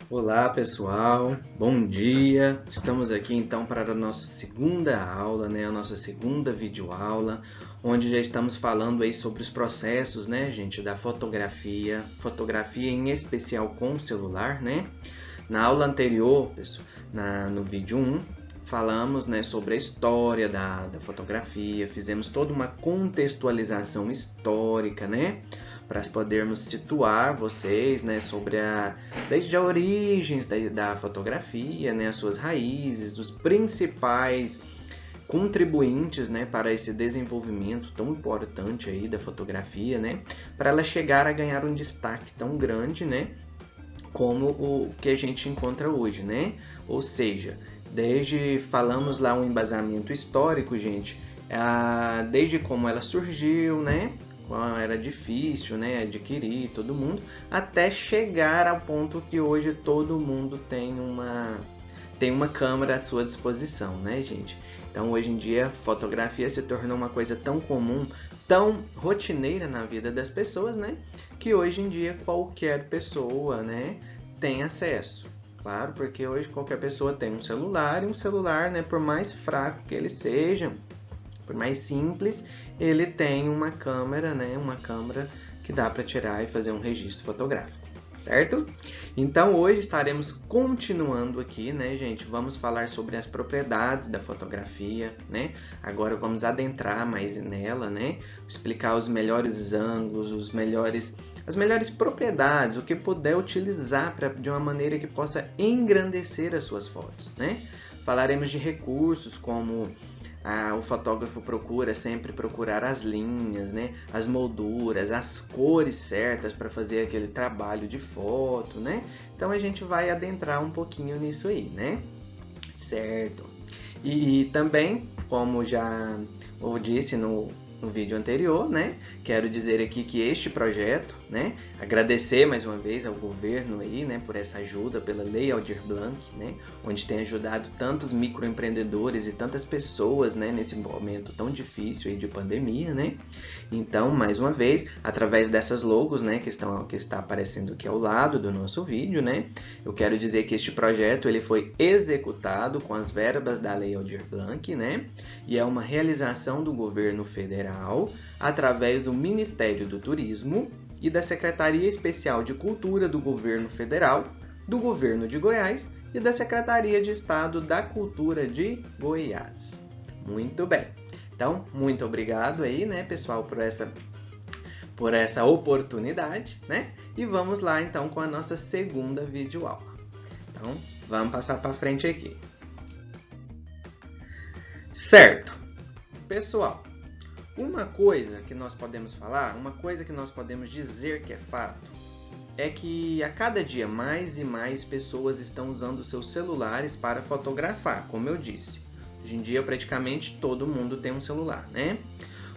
Olá pessoal, bom dia! Estamos aqui então para a nossa segunda aula, a nossa segunda videoaula, onde já estamos falando aí sobre os processos, gente, da fotografia, fotografia em especial com o celular, Na aula anterior, pessoal, no vídeo 1, falamos, sobre a história da fotografia, fizemos toda uma contextualização histórica, para podermos situar vocês, sobre desde a origens da fotografia, as suas raízes, os principais contribuintes, para esse desenvolvimento tão importante aí da fotografia, para ela chegar a ganhar um destaque tão grande, como o que a gente encontra hoje, Ou seja, falamos lá um embasamento histórico, gente, desde como ela surgiu, era difícil, adquirir todo mundo, até chegar ao ponto que hoje todo mundo tem uma câmera à sua disposição, gente? Então, hoje em dia, fotografia se tornou uma coisa tão comum, tão rotineira na vida das pessoas, que hoje em dia qualquer pessoa, tem acesso. Claro, porque hoje qualquer pessoa tem um celular, e um celular, por mais fraco que ele seja, por mais simples, ele tem uma câmera, uma câmera que dá para tirar e fazer um registro fotográfico, certo? Então hoje estaremos continuando aqui, gente? Vamos falar sobre as propriedades da fotografia, Agora vamos adentrar mais nela, Explicar os melhores ângulos, as melhores propriedades, o que puder utilizar de uma maneira que possa engrandecer as suas fotos, Falaremos de recursos como o fotógrafo procura sempre procurar as linhas, as molduras, as cores certas para fazer aquele trabalho de foto, Então a gente vai adentrar um pouquinho nisso aí, Certo. E também, como já eu disse no vídeo anterior, Quero dizer aqui que este projeto, agradecer mais uma vez ao governo aí, por essa ajuda, pela Lei Aldir Blanc, onde tem ajudado tantos microempreendedores e tantas pessoas, nesse momento tão difícil aí de pandemia, Então, mais uma vez, através dessas logos, que está aparecendo aqui ao lado do nosso vídeo, Eu quero dizer que este projeto ele foi executado com as verbas da Lei Aldir Blanc, E é uma realização do governo federal através do Ministério do Turismo e da Secretaria Especial de Cultura do Governo Federal, do Governo de Goiás e da Secretaria de Estado da Cultura de Goiás. Muito bem. Então, muito obrigado aí, pessoal, por essa oportunidade, E vamos lá, então, com a nossa segunda videoaula. Então, vamos passar para frente aqui. Certo. Pessoal, uma coisa que nós podemos falar, uma coisa que nós podemos dizer que é fato, é que a cada dia mais e mais pessoas estão usando seus celulares para fotografar, como eu disse. Hoje em dia, praticamente todo mundo tem um celular,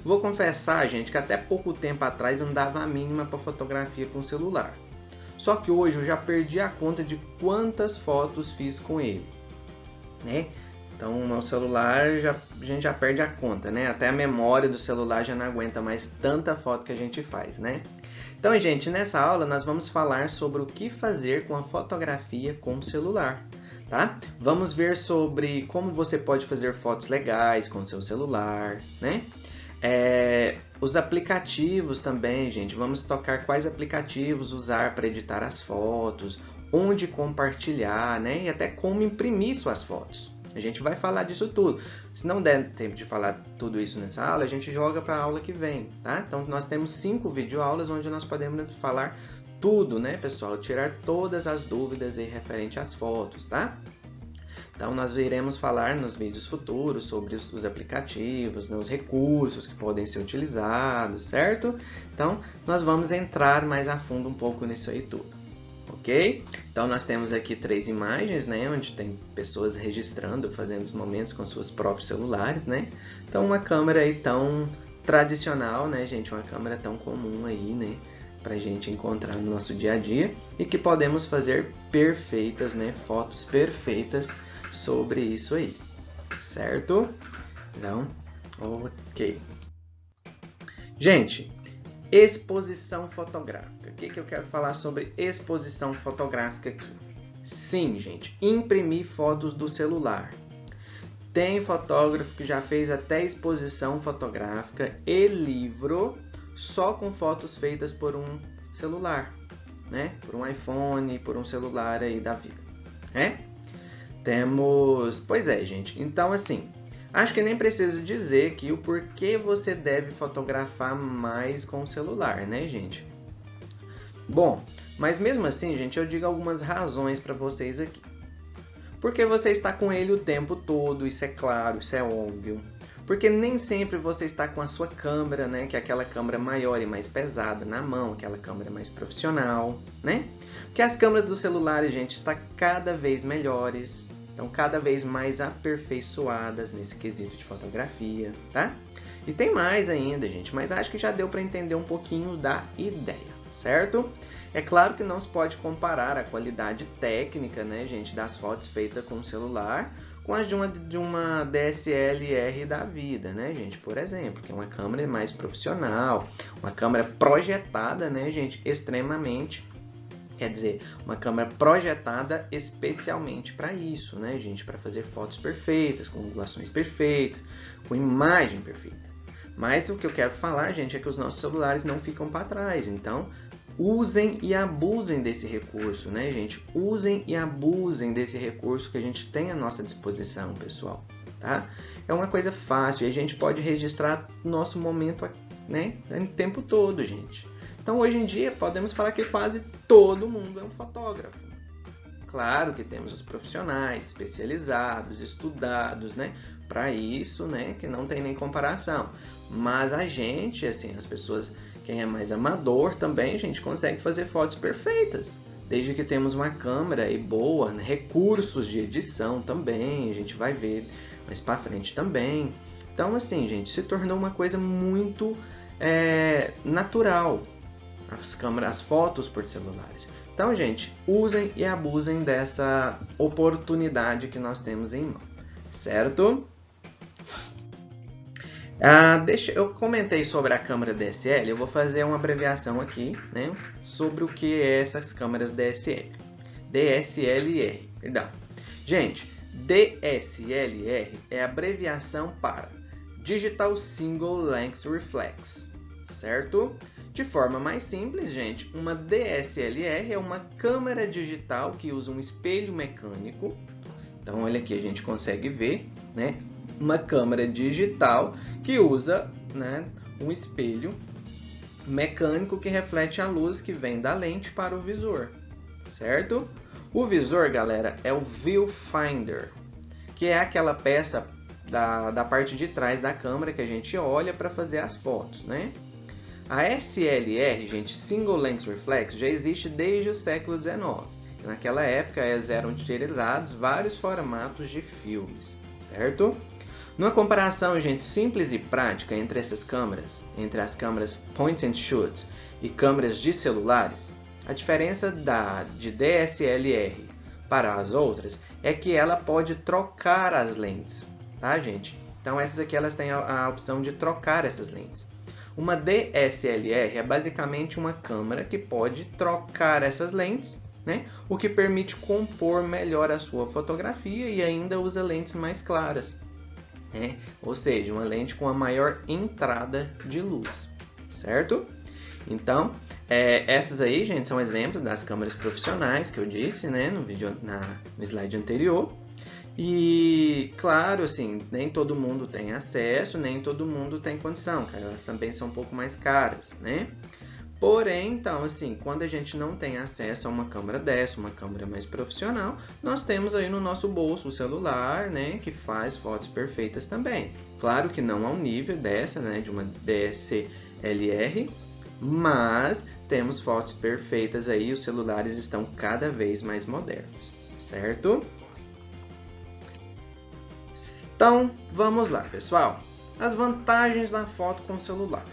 Vou confessar, gente, que até pouco tempo atrás eu não dava a mínima para fotografia com celular. Só que hoje eu já perdi a conta de quantas fotos fiz com ele, Então, o meu celular, a gente já perde a conta, Até a memória do celular já não aguenta mais tanta foto que a gente faz, Então, gente, nessa aula nós vamos falar sobre o que fazer com a fotografia com o celular, tá? Vamos ver sobre como você pode fazer fotos legais com o seu celular, Os aplicativos também, gente. Vamos tocar quais aplicativos usar para editar as fotos, onde compartilhar, E até como imprimir suas fotos. A gente vai falar disso tudo. Se não der tempo de falar tudo isso nessa aula, a gente joga para a aula que vem, tá? Então, nós temos 5 videoaulas onde nós podemos falar tudo, pessoal? Tirar todas as dúvidas aí referente às fotos, tá? Então, nós iremos falar nos vídeos futuros sobre os aplicativos, os recursos que podem ser utilizados, certo? Então, nós vamos entrar mais a fundo um pouco nisso aí tudo. Ok? Então nós temos aqui 3 imagens, onde tem pessoas registrando, fazendo os momentos com seus próprios celulares, Então uma câmera aí tão tradicional, gente? Uma câmera tão comum aí, pra gente encontrar no nosso dia a dia e que podemos fazer perfeitas, Fotos perfeitas sobre isso aí, certo? Então, ok. Gente, exposição fotográfica. O que eu quero falar sobre exposição fotográfica aqui? Sim, gente, imprimir fotos do celular. Tem fotógrafo que já fez até exposição fotográfica e livro só com fotos feitas por um celular, né? Por um iPhone, por um celular aí da vida, né? Pois é, gente. Então, assim, acho que nem preciso dizer aqui o porquê você deve fotografar mais com o celular, né, gente? Bom, mas mesmo assim, gente, eu digo algumas razões para vocês aqui. Porque você está com ele o tempo todo, isso é claro, isso é óbvio. Porque nem sempre você está com a sua câmera, né, que é aquela câmera maior e mais pesada na mão, aquela câmera mais profissional, né? Porque as câmeras do celular, gente, estão cada vez melhores, estão cada vez mais aperfeiçoadas nesse quesito de fotografia, tá? E tem mais ainda, gente, mas acho que já deu para entender um pouquinho da ideia, certo? É claro que não se pode comparar a qualidade técnica, né, gente, das fotos feitas com o celular com as de uma DSLR da vida, né, gente, por exemplo, que é uma câmera mais profissional, uma câmera projetada, né, gente, extremamente, quer dizer, uma câmera projetada especialmente para isso, né, gente, para fazer fotos perfeitas, com angulações perfeitas, com imagem perfeita. Mas o que eu quero falar, gente, é que os nossos celulares não ficam para trás, então usem e abusem desse recurso, né, gente? Usem e abusem desse recurso que a gente tem à nossa disposição, pessoal, tá? É uma coisa fácil e a gente pode registrar nosso momento, né, o tempo todo, gente. Então, hoje em dia, podemos falar que quase todo mundo é um fotógrafo. Claro que temos os profissionais especializados, estudados, né, para isso, né, que não tem nem comparação. Mas a gente, assim, as pessoas, quem é mais amador também, a gente consegue fazer fotos perfeitas. Desde que temos uma câmera aí boa, né, recursos de edição também, a gente vai ver mais para frente também. Então, assim, gente, se tornou uma coisa muito natural, as fotos por celulares. Então, gente, usem e abusem dessa oportunidade que nós temos em mão, certo? Eu comentei sobre a câmera DSL, eu vou fazer uma abreviação aqui, né, sobre o que é essas câmeras DSLR. Perdão. Gente, DSLR é a abreviação para Digital Single Lens Reflex, certo? De forma mais simples, gente, uma DSLR é uma câmera digital que usa um espelho mecânico. Então, olha aqui, a gente consegue ver, né, uma câmera digital que usa, né, um espelho mecânico que reflete a luz que vem da lente para o visor, certo? O visor, galera, é o viewfinder, que é aquela peça da parte de trás da câmera que a gente olha para fazer as fotos, né? A SLR, gente, Single Lens Reflex, já existe desde o século XIX. Naquela época eram utilizados vários formatos de filmes, certo? Numa comparação, gente, simples e prática entre essas câmeras, entre as câmeras point and shoot e câmeras de celulares, a diferença de DSLR para as outras é que ela pode trocar as lentes, tá, gente? Então essas aqui elas têm a opção de trocar essas lentes. Uma DSLR é basicamente uma câmera que pode trocar essas lentes, né? O que permite compor melhor a sua fotografia e ainda usa lentes mais claras. Ou seja, uma lente com a maior entrada de luz, certo? Então, essas aí, gente, são exemplos das câmeras profissionais que eu disse, né, no slide anterior. E, claro, assim, nem todo mundo tem acesso, nem todo mundo tem condição, cara, elas também são um pouco mais caras, né? Porém, então, assim, quando a gente não tem acesso a uma câmera dessa, uma câmera mais profissional, nós temos aí no nosso bolso o celular, né, que faz fotos perfeitas também. Claro que não ao nível dessa, né, de uma DSLR, mas temos fotos perfeitas aí, os celulares estão cada vez mais modernos, certo? Então, vamos lá, pessoal. As vantagens da foto com o celular.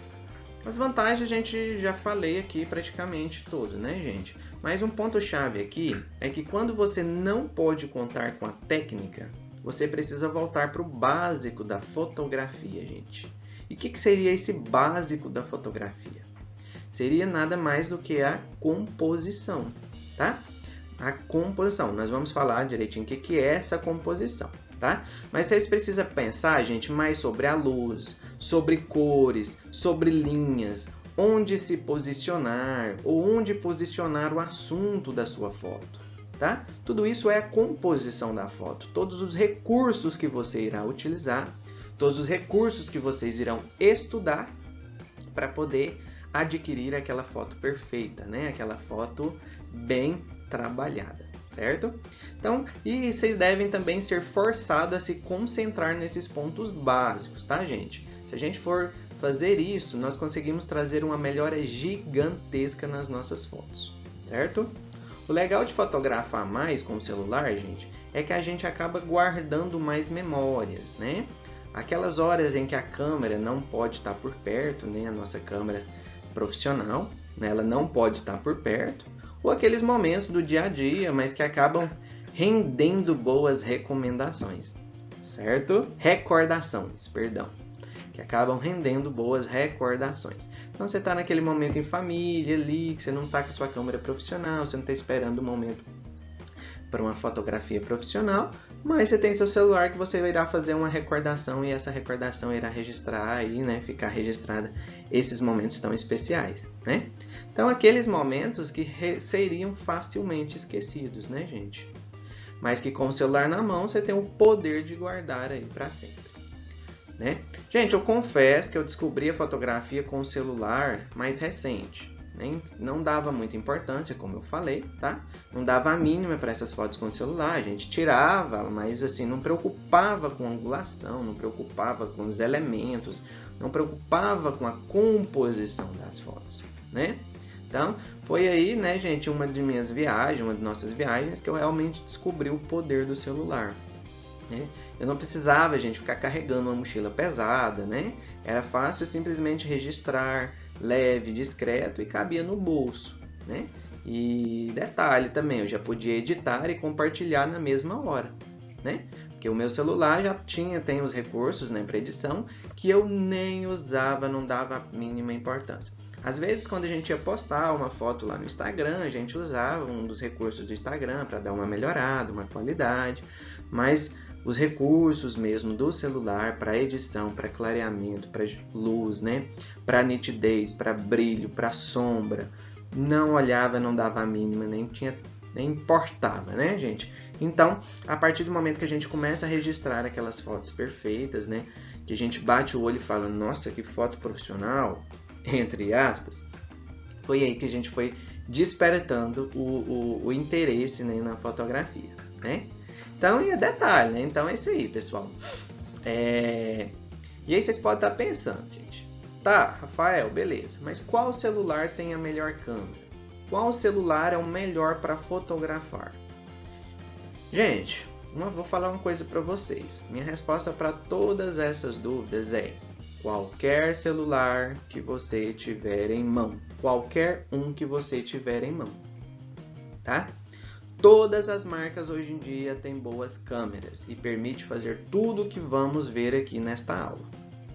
As vantagens a gente já falei aqui praticamente tudo, né, gente? Mas um ponto-chave aqui é que quando você não pode contar com a técnica, você precisa voltar para o básico da fotografia, gente. E o que seria esse básico da fotografia? Seria nada mais do que a composição, tá? a composição. Nós vamos falar direitinho o que é essa composição, tá? Mas vocês precisam pensar, gente, mais sobre a luz, sobre cores, sobre linhas, onde se posicionar ou onde posicionar o assunto da sua foto, tá? Tudo isso é a composição da foto. Todos os recursos que você irá utilizar, todos os recursos que vocês irão estudar para poder adquirir aquela foto perfeita, né? Aquela foto bem trabalhada, certo? Então, e vocês devem também ser forçados a se concentrar nesses pontos básicos, tá, gente? Se a gente for fazer isso, nós conseguimos trazer uma melhora gigantesca nas nossas fotos, certo? O legal de fotografar mais com o celular, gente, é que a gente acaba guardando mais memórias, né? Aquelas horas em que a câmera não pode estar por perto, né? A nossa câmera profissional, né? Ela não pode estar por perto, ou aqueles momentos do dia a dia, mas que acabam rendendo boas recomendações, certo? Recordações, perdão. Que acabam rendendo boas recordações. Então você está naquele momento em família ali, que você não está com sua câmera profissional, você não está esperando o momento para uma fotografia profissional, mas você tem seu celular que você irá fazer uma recordação e essa recordação irá registrar aí, né, ficar registrada esses momentos tão especiais, né? Então aqueles momentos que seriam facilmente esquecidos, né, gente? Mas que com o celular na mão você tem o poder de guardar aí para sempre. Né? Gente, eu confesso que eu descobri a fotografia com o celular mais recente. Né? Não dava muita importância, como eu falei, tá? Não dava a mínima para essas fotos com o celular. A gente tirava, mas assim, não preocupava com a angulação, não preocupava com os elementos, não preocupava com a composição das fotos, né? Então, foi aí, né, gente, uma de minhas viagens, uma de nossas viagens, que eu realmente descobri o poder do celular. Né? Eu não precisava, gente, ficar carregando uma mochila pesada, né? Era fácil simplesmente registrar, leve, discreto e cabia no bolso, né? E detalhe também, eu já podia editar e compartilhar na mesma hora, né? Porque o meu celular já tem os recursos, né, para edição que eu nem usava, não dava a mínima importância. Às vezes, quando a gente ia postar uma foto lá no Instagram, a gente usava um dos recursos do Instagram para dar uma melhorada, uma qualidade, mas os recursos mesmo do celular para edição, para clareamento, para luz, né? Para nitidez, para brilho, para sombra, não olhava, não dava a mínima, nem importava, né, gente? Então, a partir do momento que a gente começa a registrar aquelas fotos perfeitas, né, que a gente bate o olho e fala, nossa, que foto profissional, entre aspas, foi aí que a gente foi despertando o interesse, né, na fotografia, né? Então, e é detalhe, né? Então é isso aí, pessoal. E aí vocês podem estar pensando, gente. Tá, Rafael, beleza. Mas qual celular tem a melhor câmera? Qual celular é o melhor para fotografar? Gente, vou falar uma coisa para vocês. Minha resposta para todas essas dúvidas é qualquer celular que você tiver em mão. Qualquer um que você tiver em mão. Tá? Todas as marcas hoje em dia têm boas câmeras e permite fazer tudo o que vamos ver aqui nesta aula,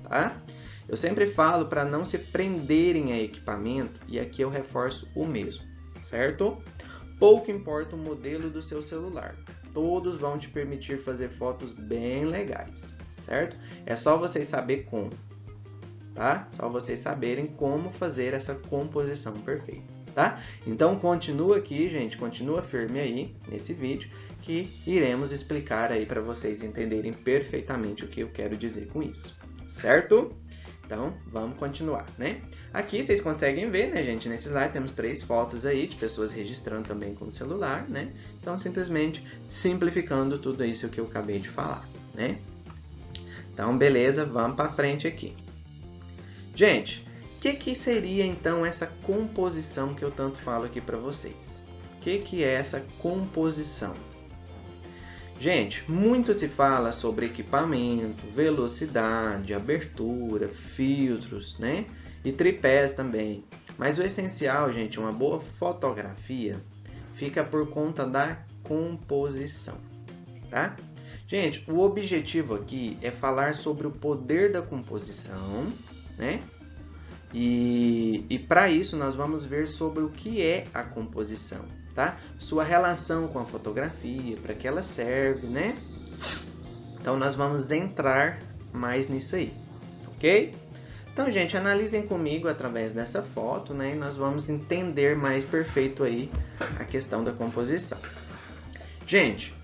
tá? Eu sempre falo para não se prenderem a equipamento e aqui eu reforço o mesmo, certo? Pouco importa o modelo do seu celular, todos vão te permitir fazer fotos bem legais, certo? É só vocês saberem como, tá? Só vocês saberem como fazer essa composição perfeita. Tá? Então continua aqui, gente, continua firme aí nesse vídeo que iremos explicar aí para vocês entenderem perfeitamente o que eu quero dizer com isso, certo? Então vamos continuar, né? Aqui vocês conseguem ver, né, gente, nesse slide temos 3 fotos aí de pessoas registrando também com o celular, né? Então simplesmente simplificando tudo isso que eu acabei de falar, né? Então beleza, vamos para frente aqui. Gente, o que seria então essa composição que eu tanto falo aqui para vocês? O que é essa composição? Gente, muito se fala sobre equipamento, velocidade, abertura, filtros, né? E tripés também. Mas o essencial, gente, uma boa fotografia fica por conta da composição, tá? Gente, o objetivo aqui é falar sobre o poder da composição, né? E para isso nós vamos ver sobre o que é a composição. tá? Sua relação com a fotografia, para que ela serve, né? Então, nós vamos entrar mais nisso aí, ok? Então, gente, analisem comigo através dessa foto, né? E nós vamos entender mais perfeito aí a questão da composição. Gente,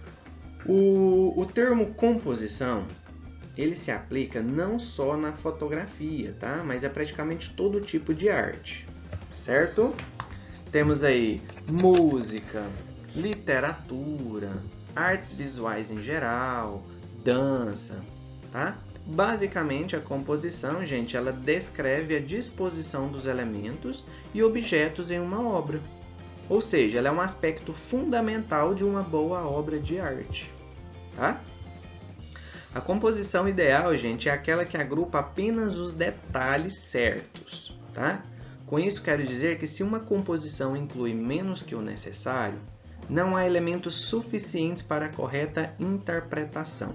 o termo composição, ele se aplica não só na fotografia, tá? Mas é praticamente todo tipo de arte, certo? Temos aí música, literatura, artes visuais em geral, dança, tá? Basicamente, a composição, gente, ela descreve a disposição dos elementos e objetos em uma obra. Ou seja, ela é um aspecto fundamental de uma boa obra de arte, tá? A composição ideal, gente, é aquela que agrupa apenas os detalhes certos, tá? Com isso, quero dizer que se uma composição inclui menos que o necessário, não há elementos suficientes para a correta interpretação,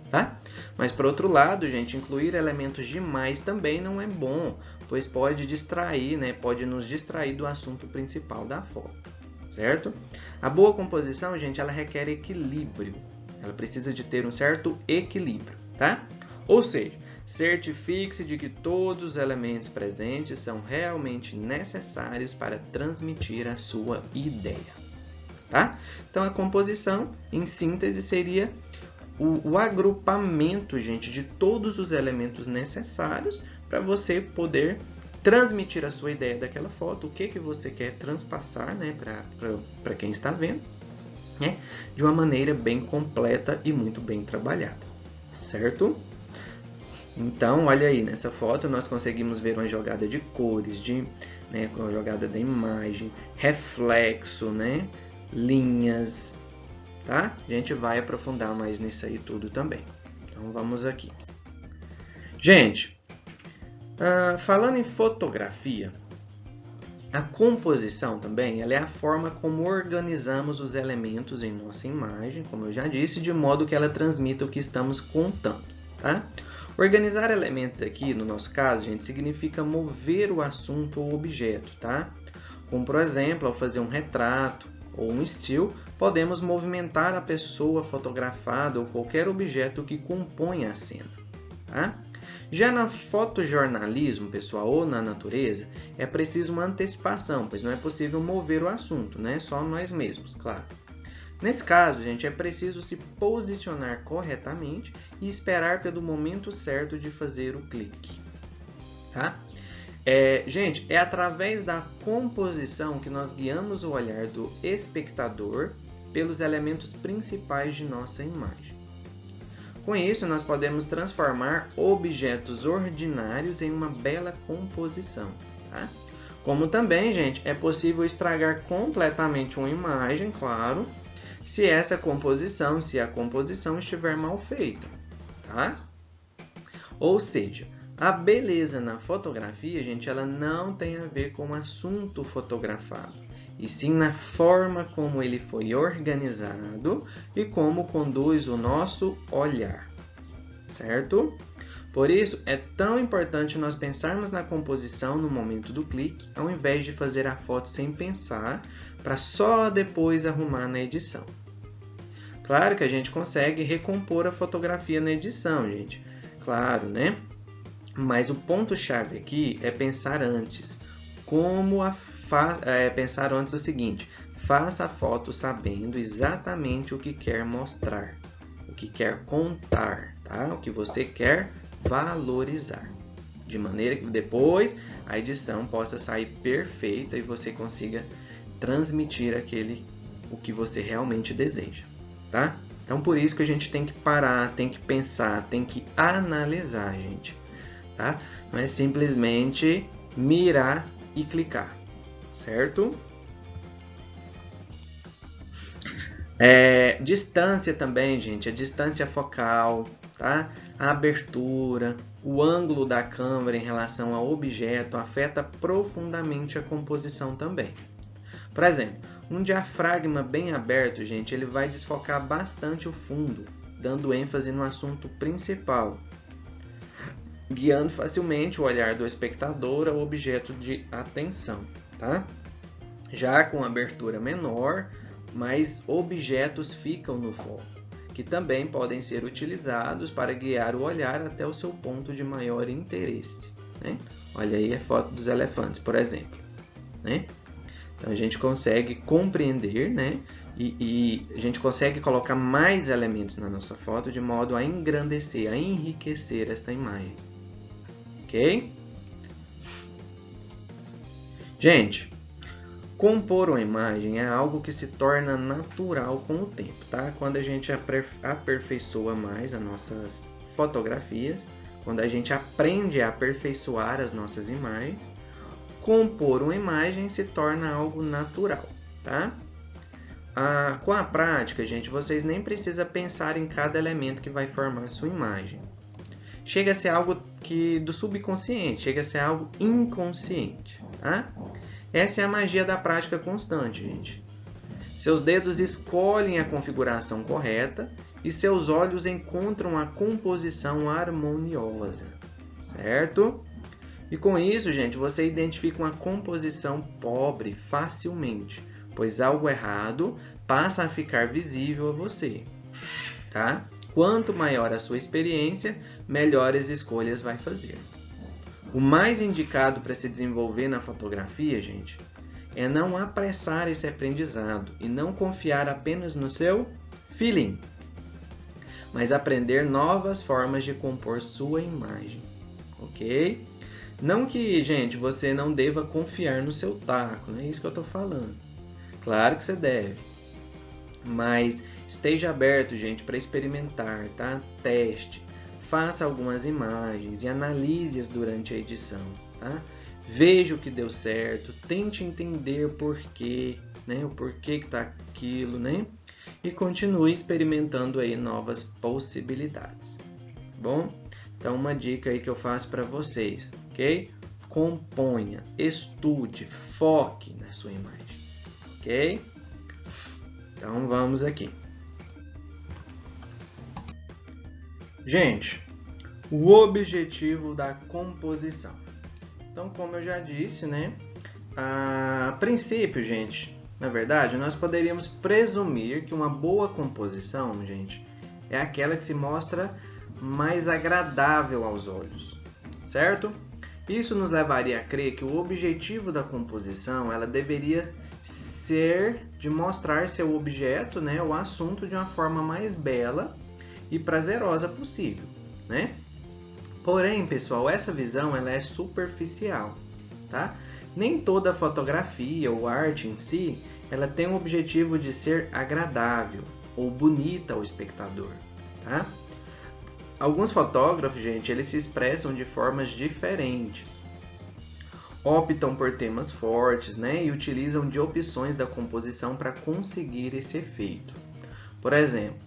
tá? Mas, por outro lado, gente, incluir elementos demais também não é bom, pois pode distrair, né? Pode nos distrair do assunto principal da foto, certo? A boa composição, gente, ela requer equilíbrio. Ela precisa de ter um certo equilíbrio, tá? Ou seja, certifique-se de que todos os elementos presentes são realmente necessários para transmitir a sua ideia, tá? Então, a composição, em síntese, seria o agrupamento, gente, de todos os elementos necessários para você poder transmitir a sua ideia daquela foto, o que você quer transpassar, né, para quem está vendo, né, de uma maneira bem completa e muito bem trabalhada, certo? Então, olha aí, nessa foto nós conseguimos ver uma jogada de cores, né, uma jogada da imagem, reflexo, né, linhas, tá? A gente vai aprofundar mais nisso aí tudo também. Então, vamos aqui. Gente, falando em fotografia, a composição também, ela é a forma como organizamos os elementos em nossa imagem, como eu já disse, de modo que ela transmita o que estamos contando, tá? Organizar elementos aqui, no nosso caso, gente, significa mover o assunto ou objeto, tá? Como, por exemplo, ao fazer um retrato ou um still, podemos movimentar a pessoa fotografada ou qualquer objeto que compõe a cena, tá? Já no fotojornalismo, pessoal, ou na natureza, é preciso uma antecipação, pois não é possível mover o assunto, né? Só nós mesmos, claro. Nesse caso, gente, é preciso se posicionar corretamente e esperar pelo momento certo de fazer o clique, tá? Gente, é através da composição que nós guiamos o olhar do espectador pelos elementos principais de nossa imagem. Com isso, nós podemos transformar objetos ordinários em uma bela composição, tá? Como também, gente, é possível estragar completamente uma imagem, claro, se a composição estiver mal feita, tá? Ou seja, a beleza na fotografia, gente, ela não tem a ver com o assunto fotografado, e sim na forma como ele foi organizado e como conduz o nosso olhar, certo? Por isso, é tão importante nós pensarmos na composição no momento do clique, ao invés de fazer a foto sem pensar, para só depois arrumar na edição. Claro que a gente consegue recompor a fotografia na edição, gente, claro, né? Mas o ponto-chave aqui é pensar antes. Pensar antes o seguinte: faça a foto sabendo exatamente o que quer mostrar, o que quer contar, tá? O que você quer valorizar, de maneira que depois a edição possa sair perfeita e você consiga transmitir o que você realmente deseja, tá? Então, por isso que a gente tem que parar, tem que pensar, tem que analisar, gente, tá? Não é simplesmente mirar e clicar, certo? Distância também, gente, a distância focal, tá? A abertura, o ângulo da câmera em relação ao objeto afeta profundamente a composição também. Por exemplo, um diafragma bem aberto, gente, ele vai desfocar bastante o fundo, dando ênfase no assunto principal, guiando facilmente o olhar do espectador ao objeto de atenção, tá? já com abertura menor, mas objetos ficam no foco, que também podem ser utilizados para guiar o olhar até o seu ponto de maior interesse, né? Olha aí a foto dos elefantes, por exemplo, né? Então a gente consegue compreender, né? E a gente consegue colocar mais elementos na nossa foto de modo a engrandecer, a enriquecer esta imagem, ok? Gente, compor uma imagem é algo que se torna natural com o tempo, tá? Quando a gente aperfeiçoa mais as nossas fotografias, quando a gente aprende a aperfeiçoar as nossas imagens, compor uma imagem se torna algo natural, tá? Com a prática, gente, vocês nem precisam pensar em cada elemento que vai formar sua imagem. Chega a ser algo do subconsciente, chega a ser algo inconsciente, tá? Essa é a magia da prática constante, gente. Seus dedos escolhem a configuração correta e seus olhos encontram a composição harmoniosa, certo? E com isso, gente, você identifica uma composição pobre facilmente, pois algo errado passa a ficar visível a você, tá? Quanto maior a sua experiência, melhores escolhas vai fazer. O mais indicado para se desenvolver na fotografia, gente, é não apressar esse aprendizado e não confiar apenas no seu feeling, mas aprender novas formas de compor sua imagem, ok? Não que, gente, você não deva confiar no seu taco, não é isso que eu estou falando. Claro que você deve, mas esteja aberto, gente, para experimentar, tá? Teste, faça algumas imagens e analise-as durante a edição, tá? Veja o que deu certo, tente entender por quê, né? O porquê que tá aquilo, né? E continue experimentando aí novas possibilidades, bom? Então, uma dica aí que eu faço para vocês, ok? Componha, estude, foque na sua imagem, ok? Então, vamos aqui. Gente, o objetivo da composição. Então, como eu já disse, né? A princípio, gente, na verdade, nós poderíamos presumir que uma boa composição, gente, é aquela que se mostra mais agradável aos olhos, certo? Isso nos levaria a crer que o objetivo da composição, ela deveria ser de mostrar seu objeto, né, o assunto de uma forma mais bela e prazerosa possível, né? Porém, pessoal, essa visão ela é superficial, tá? Nem toda fotografia ou arte em si, ela tem o objetivo de ser agradável ou bonita ao espectador, tá? Alguns fotógrafos, gente, eles se expressam de formas diferentes. Optam por temas fortes, né, e utilizam de opções da composição para conseguir esse efeito. Por exemplo,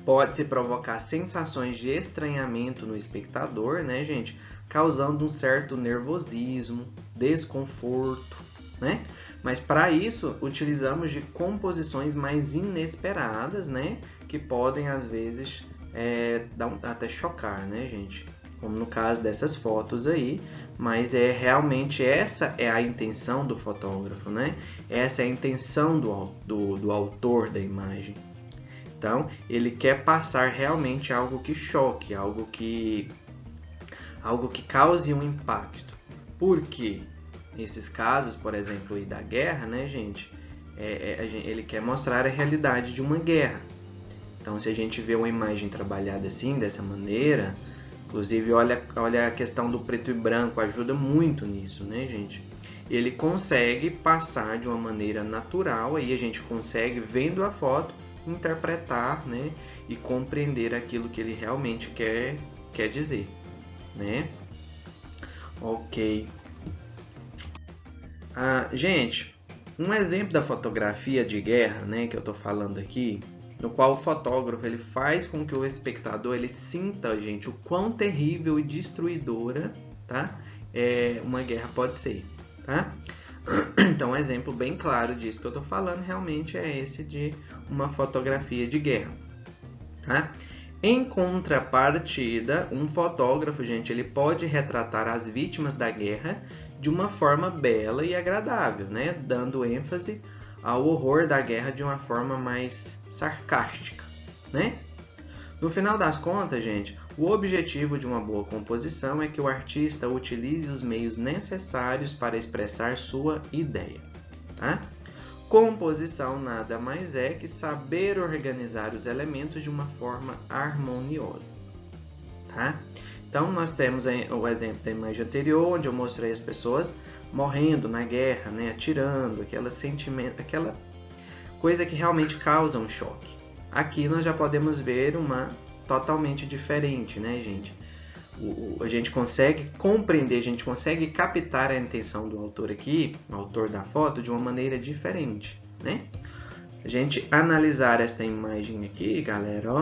pode-se provocar sensações de estranhamento no espectador, né, gente, causando um certo nervosismo, desconforto, né? Mas para isso utilizamos de composições mais inesperadas, né, que podem às vezes até chocar, né, gente? Como no caso dessas fotos aí, mas realmente essa é a intenção do fotógrafo, né? Essa é a intenção do autor da imagem. Então, ele quer passar realmente algo que choque, algo que cause um impacto. Por quê? Nesses casos, por exemplo, aí da guerra, né, gente? Ele quer mostrar a realidade de uma guerra. Então, se a gente vê uma imagem trabalhada assim, dessa maneira, inclusive olha a questão do preto e branco, ajuda muito nisso, né, gente? Ele consegue passar de uma maneira natural, aí a gente consegue, vendo a foto, interpretar, né, e compreender aquilo que ele realmente quer dizer, né? Ok. Gente, um exemplo da fotografia de guerra, né, que eu tô falando aqui, no qual o fotógrafo ele faz com que o espectador ele sinta, gente, o quão terrível e destruidora, tá? Uma guerra pode ser, tá? Então, um exemplo bem claro disso que eu tô falando realmente é esse de uma fotografia de guerra, tá? Em contrapartida, um fotógrafo, gente, ele pode retratar as vítimas da guerra de uma forma bela e agradável, né? Dando ênfase ao horror da guerra de uma forma mais sarcástica, né? No final das contas, gente, o objetivo de uma boa composição é que o artista utilize os meios necessários para expressar sua ideia, tá? Composição nada mais é que saber organizar os elementos de uma forma harmoniosa, tá? Então, nós temos o exemplo da imagem anterior, onde eu mostrei as pessoas morrendo na guerra, né, atirando, aquela coisa que realmente causa um choque. Aqui nós já podemos ver uma totalmente diferente, né, gente? A gente consegue compreender, a gente consegue captar a intenção do autor aqui, o autor da foto, de uma maneira diferente, né? A gente analisar esta imagem aqui, galera, ó.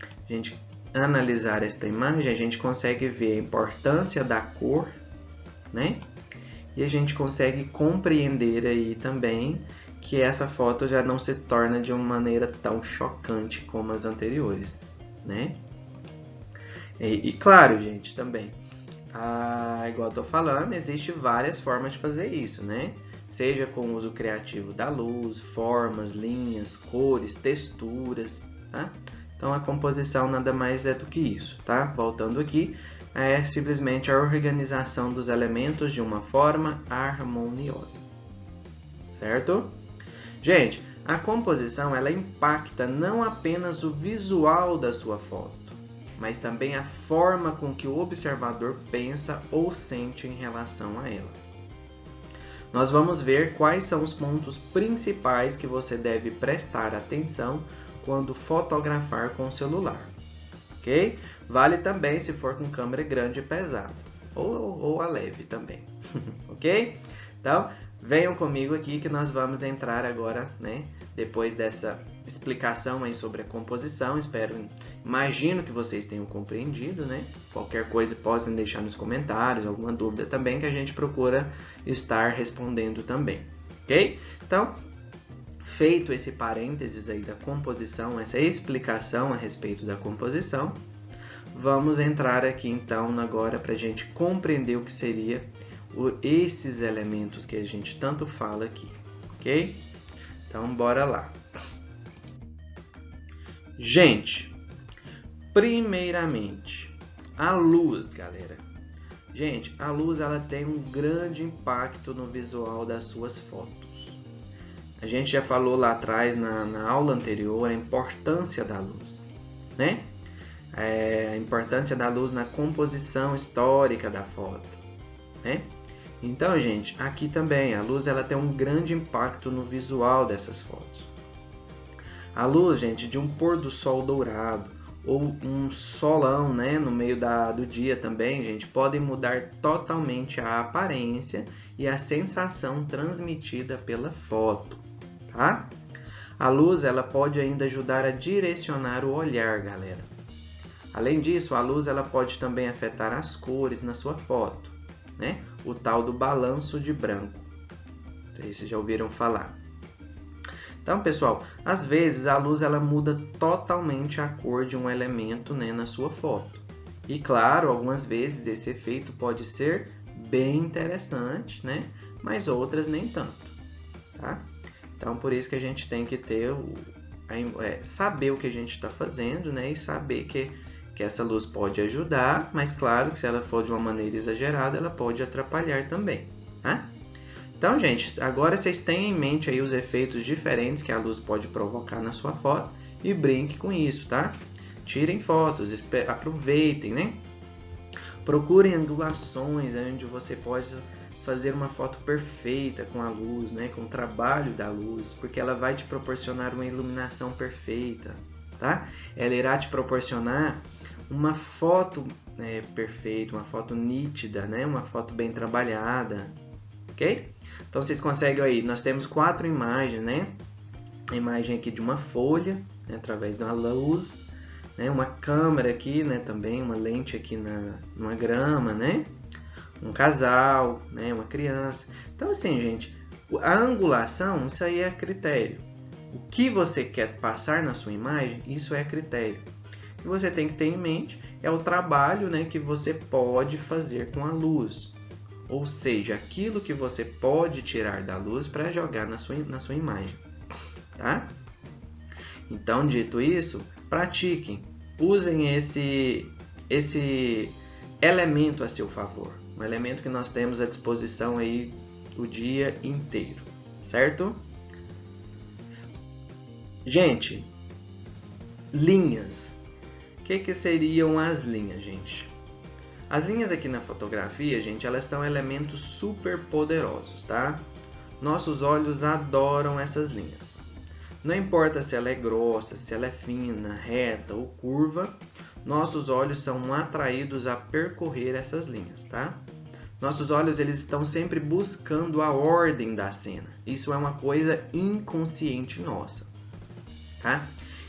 A gente analisar esta imagem, a gente consegue ver a importância da cor, né? E a gente consegue compreender aí também que essa foto já não se torna de uma maneira tão chocante como as anteriores, né? E claro, gente, também, igual eu tô falando, existe várias formas de fazer isso, né? Seja com o uso criativo da luz, formas, linhas, cores, texturas, tá? Então a composição nada mais é do que isso, tá? Voltando aqui, é simplesmente a organização dos elementos de uma forma harmoniosa, certo? Gente, a composição ela impacta não apenas o visual da sua foto, mas também a forma com que o observador pensa ou sente em relação a ela. Nós vamos ver quais são os pontos principais que você deve prestar atenção quando fotografar com o celular, ok? Vale também se for com câmera grande e pesada, ou a leve também, ok? Então, venham comigo aqui que nós vamos entrar agora, né? Depois dessa explicação aí sobre a composição, imagino que vocês tenham compreendido, né? Qualquer coisa podem deixar nos comentários, alguma dúvida também que a gente procura estar respondendo também, ok? Então, feito esse parênteses aí da composição, essa explicação a respeito da composição, vamos entrar aqui então agora para a gente compreender o que seria esses elementos que a gente tanto fala aqui, ok? Então, bora lá. Gente, primeiramente, a luz, galera. Gente, a luz ela tem um grande impacto no visual das suas fotos. A gente já falou lá atrás, na aula anterior, a importância da luz, né? A importância da luz na composição histórica da foto, né? Então, gente, aqui também a luz ela tem um grande impacto no visual dessas fotos. A luz, gente, de um pôr do sol dourado ou um solão, né, no meio do dia também, gente, podem mudar totalmente a aparência e a sensação transmitida pela foto, tá? A luz ela pode ainda ajudar a direcionar o olhar, galera. Além disso, a luz ela pode também afetar as cores na sua foto, né? O tal do balanço de branco. Não sei se vocês já ouviram falar. Então, pessoal, às vezes a luz ela muda totalmente a cor de um elemento, né, na sua foto. E claro, algumas vezes esse efeito pode ser bem interessante, né? Mas outras nem tanto, tá? Então, por isso que a gente tem que ter saber o que a gente está fazendo, né? E saber que essa luz pode ajudar, mas claro que se ela for de uma maneira exagerada, ela pode atrapalhar também, tá? Então, gente, agora vocês têm em mente aí os efeitos diferentes que a luz pode provocar na sua foto e brinque com isso, tá? Tirem fotos, aproveitem, né? Procurem angulações onde você pode fazer uma foto perfeita com a luz, né? Com o trabalho da luz, porque ela vai te proporcionar uma iluminação perfeita, tá? Ela irá te proporcionar uma foto perfeita, uma foto nítida, né? Uma foto bem trabalhada, ok? Então vocês conseguem aí, nós temos 4 imagens, né? A imagem aqui de uma folha, né? Através de uma luz, né? Uma câmera aqui, né? Também uma lente aqui numa grama, né? Um casal, né? Uma criança. Então assim, gente, a angulação, isso aí é critério. O que você quer passar na sua imagem, isso é critério. O que você tem que ter em mente é o trabalho, né? Que você pode fazer com a luz. ou seja, aquilo que você pode tirar da luz para jogar na sua imagem, tá? Então, dito isso, pratiquem, usem esse elemento a seu favor, um elemento que nós temos à disposição aí o dia inteiro, certo? Gente, linhas. O que seriam as linhas, gente? As linhas aqui na fotografia, gente, elas são elementos super poderosos, tá? Nossos olhos adoram essas linhas. Não importa se ela é grossa, se ela é fina, reta ou curva, nossos olhos são atraídos a percorrer essas linhas, tá? Nossos olhos, eles estão sempre buscando a ordem da cena. Isso é uma coisa inconsciente nossa, tá?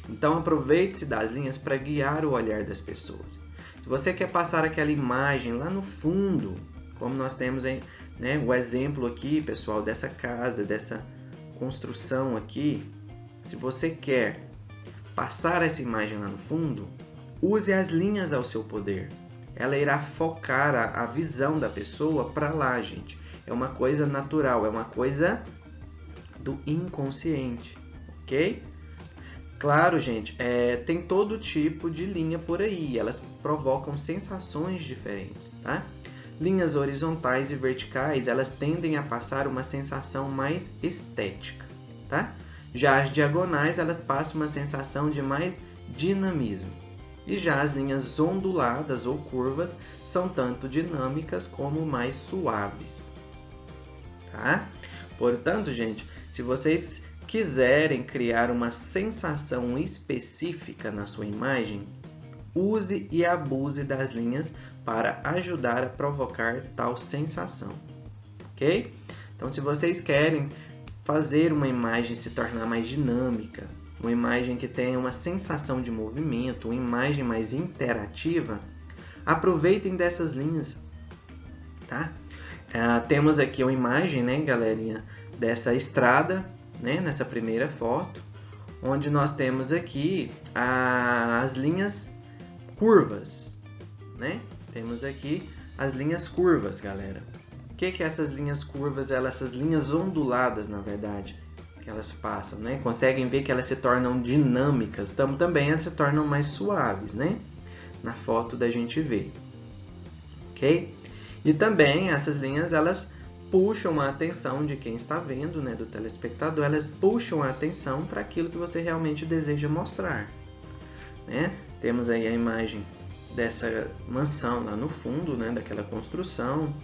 Então aproveite-se das linhas para guiar o olhar das pessoas. Se você quer passar aquela imagem lá no fundo, como nós temos aí, né, o exemplo aqui, pessoal, dessa casa, dessa construção aqui, se você quer passar essa imagem lá no fundo, use as linhas ao seu poder. Ela irá focar a visão da pessoa para lá, gente. É uma coisa natural, é uma coisa do inconsciente, ok? Claro, gente, tem todo tipo de linha por aí, elas provocam sensações diferentes, tá? Linhas horizontais e verticais, elas tendem a passar uma sensação mais estética, tá? Já as diagonais, elas passam uma sensação de mais dinamismo. E já as linhas onduladas ou curvas são tanto dinâmicas como mais suaves, tá? Portanto, gente, se vocês quiserem criar uma sensação específica na sua imagem, use e abuse das linhas para ajudar a provocar tal sensação, ok? Então, se vocês querem fazer uma imagem se tornar mais dinâmica, uma imagem que tenha uma sensação de movimento, uma imagem mais interativa, aproveitem dessas linhas, tá? Temos aqui uma imagem, né, galerinha, dessa estrada, né, nessa primeira foto, onde nós temos aqui as linhas curvas, né? Temos aqui as linhas curvas, galera. O que é essas linhas curvas? Essas linhas onduladas, na verdade, que elas passam, né? Conseguem ver que elas se tornam dinâmicas, também elas se tornam mais suaves, né? Na foto da gente ver, ok? E também essas linhas, elas puxam a atenção de quem está vendo, né, do telespectador, elas puxam a atenção para aquilo que você realmente deseja mostrar, né? Temos aí a imagem dessa mansão lá no fundo, né, daquela construção.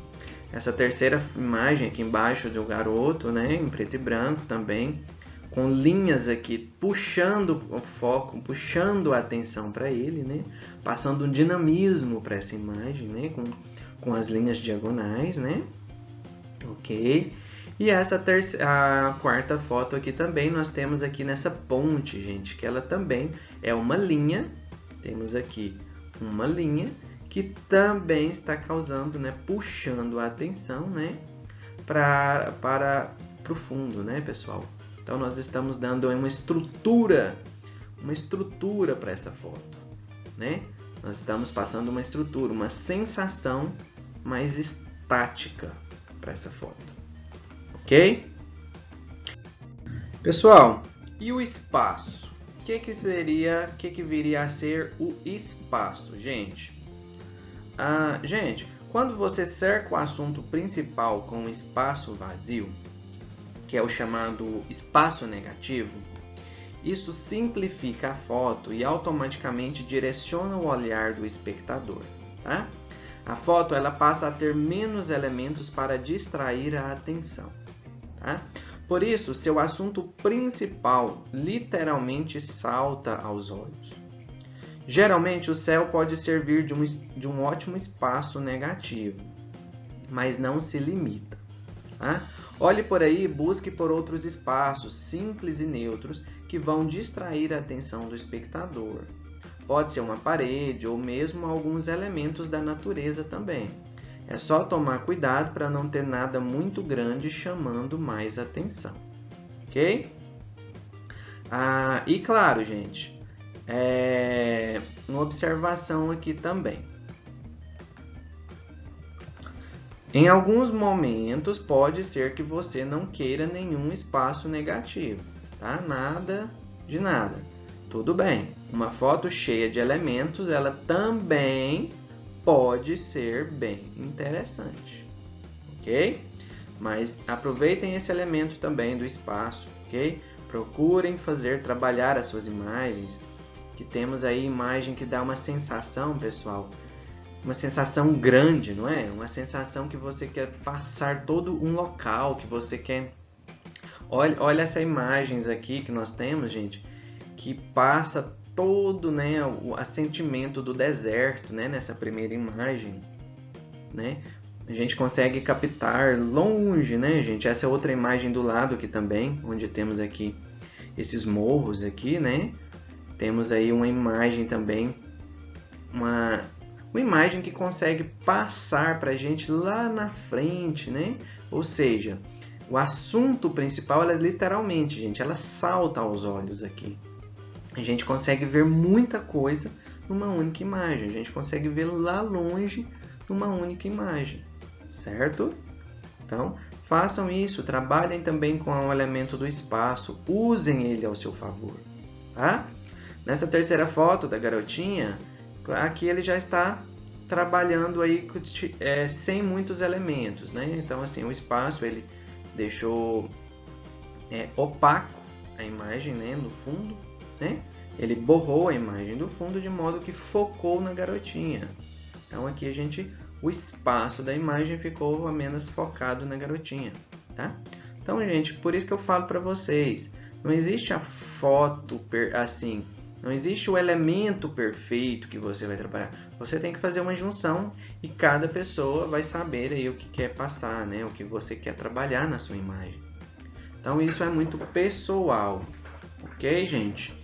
Essa terceira imagem aqui embaixo do garoto, né, em preto e branco também, com linhas aqui puxando o foco, puxando a atenção para ele, né, passando um dinamismo para essa imagem, né, com as linhas diagonais, né. Ok, e a quarta foto aqui também nós temos aqui nessa ponte, gente, que ela também é uma linha. Temos aqui uma linha que também está causando, né, puxando a atenção, né, para o fundo, né, pessoal. Então nós estamos dando uma estrutura para essa foto, né. Nós estamos passando uma estrutura, uma sensação mais estática para essa foto, ok? Pessoal, e o espaço? O que viria a ser o espaço, gente? Gente, quando você cerca o assunto principal com um espaço vazio, que é o chamado espaço negativo, isso simplifica a foto e automaticamente direciona o olhar do espectador, tá? A foto, ela passa a ter menos elementos para distrair a atenção, tá? Por isso, seu assunto principal literalmente salta aos olhos. Geralmente, o céu pode servir de um ótimo espaço negativo, mas não se limita, tá? Olhe por aí e busque por outros espaços simples e neutros que vão distrair a atenção do espectador. Pode ser uma parede ou mesmo alguns elementos da natureza também. É só tomar cuidado para não ter nada muito grande chamando mais atenção, ok? E claro, gente, uma observação aqui também. Em alguns momentos pode ser que você não queira nenhum espaço negativo, tá? Nada de nada. Tudo bem. Uma foto cheia de elementos, ela também pode ser bem interessante, ok? Mas aproveitem esse elemento também do espaço, ok? Procurem trabalhar as suas imagens, que temos aí imagem que dá uma sensação, pessoal, uma sensação grande, não é? Uma sensação que você quer passar todo um local, que você quer... Olha essa imagens aqui que nós temos, gente, que passa todo, né, o sentimento do deserto, né, nessa primeira imagem, né? A gente consegue captar longe, né, gente? Essa é outra imagem do lado aqui também, onde temos aqui esses morros aqui, né? Temos aí uma imagem também, uma imagem que consegue passar para a gente lá na frente, né? Ou seja, o assunto principal, ela literalmente, gente, ela salta aos olhos aqui. A gente consegue ver muita coisa numa única imagem. A gente consegue ver lá longe numa única imagem, certo? Então, façam isso. Trabalhem também com o elemento do espaço. Usem ele ao seu favor, tá? Nessa terceira foto da garotinha, aqui ele já está trabalhando aí sem muitos elementos, né? Então, assim, o espaço ele deixou opaco a imagem, né, no fundo, né? Ele borrou a imagem do fundo de modo que focou na garotinha. Então, aqui o espaço da imagem ficou apenas focado na garotinha, tá? Então, gente, por isso que eu falo para vocês, não existe a foto assim. Não existe o elemento perfeito que você vai trabalhar. Você tem que fazer uma junção e cada pessoa vai saber aí o que quer passar, né? O que você quer trabalhar na sua imagem. Então isso é muito pessoal, ok, gente?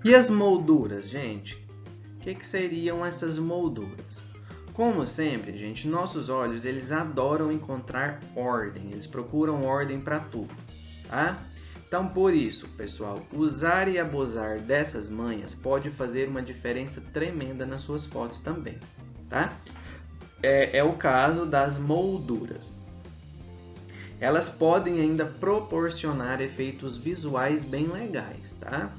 E as molduras, gente? O que seriam essas molduras? Como sempre, gente, nossos olhos eles adoram encontrar ordem. Eles procuram ordem para tudo, tá? Então, por isso, pessoal, usar e abusar dessas manhas pode fazer uma diferença tremenda nas suas fotos também, tá? É o caso das molduras. Elas podem ainda proporcionar efeitos visuais bem legais, tá?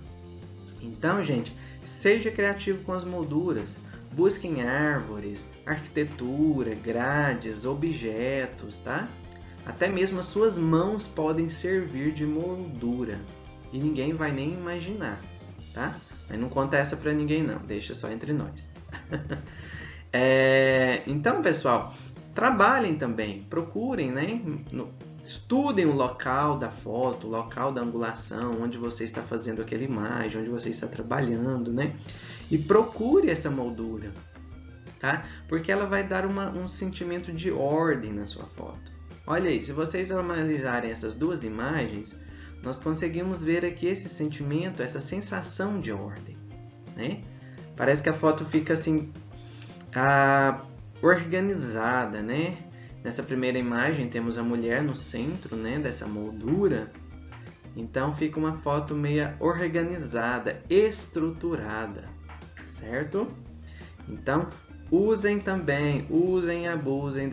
Então, gente, seja criativo com as molduras. Busquem árvores, arquitetura, grades, objetos, tá? Até mesmo as suas mãos podem servir de moldura e ninguém vai nem imaginar, tá? Mas não conta essa para ninguém não, deixa só entre nós. Então, pessoal, trabalhem também, procurem, né? Estudem o local da foto, o local da angulação, onde você está fazendo aquela imagem, onde você está trabalhando, né? E procure essa moldura, tá? Porque ela vai dar um sentimento de ordem na sua foto. Olha aí, se vocês analisarem essas duas imagens, nós conseguimos ver aqui esse sentimento, essa sensação de ordem, né? Parece que a foto fica assim, organizada, né? Nessa primeira imagem temos a mulher no centro, né, dessa moldura. Então fica uma foto meio organizada, estruturada, certo? Então usem e abusem